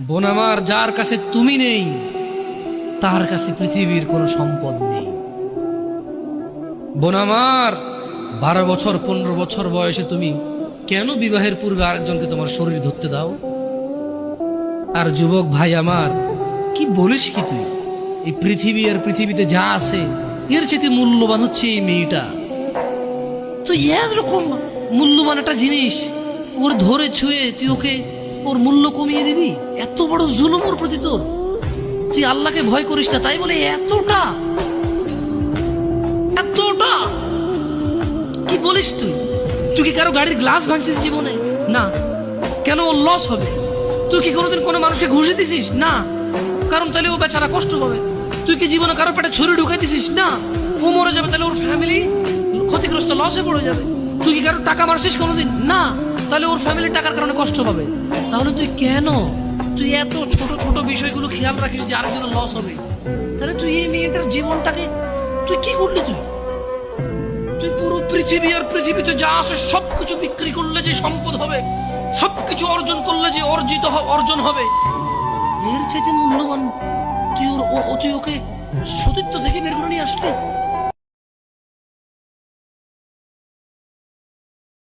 বোন আমার, যার কাছে তুমি নেই তার কাছে পৃথিবীর কোনো সম্পদ নেই। বোন আমার, 12 বছর 15 বছর বয়সে তুমি কেন বিবাহের পূর্বে আরেকজনকে তোমার শরীর ধরতে দাও? আর যুবক ভাই আমার, কি বলিস কি তুই? এই পৃথিবী আর পৃথিবীতে যা আছে এর চেয়ে মূল্যবান হচ্ছে এই মেয়েটা। তো এরকম মূল্যবান একটা জিনিস ওর ধরে ছুঁয়ে তুই ওকে ওর মূল্য কমিয়ে দিবি? এত বড় জুলুম ওর প্রতি তোর! তুই আল্লাহকে ভয় করিস না তাই বলে এতটা এতটা কি বলিস তুই? তুই কি কারো গাড়ির গ্লাস ভাঙছিস জীবনে? না। কেন? ওর লস হবে। তুই কি কোনোদিন কোনো মানুষকে ঘুষে দিছিস? না। কারণ তাহলে ও বেচারা কষ্ট পাবে। তুই কি জীবনে কারো পেটে ছুরি ঢুকাই দিছিস? না। ও মরে যাবে, তাহলে ওর ফ্যামিলি ক্ষতিগ্রস্ত, লসে পড়ে যাবে। তুই কি কারো টাকা মারছিস কোনোদিন? না। তাহলে ওর ফ্যামিলির টাকার কারণে কষ্ট পাবে। তাহলে তুই কেন তুই এত ছোট ছোট বিষয়গুলো খেয়াল রাখিস যে আরেকজনের লস হবে? তাহলে তুই এই মেয়েটার জীবনটাকে তুই কি করলি? তুই পুরো পৃথিবী আর পৃথিবীতে যা আছে সবকিছু বিক্রি করলে যে সম্পদ হবে, সবকিছু অর্জন করলে যে অর্জন হবে, এর চাইতে মূল্যবান তুই ওকে সতীত্ব থেকে বের করে নিয়ে আসলি।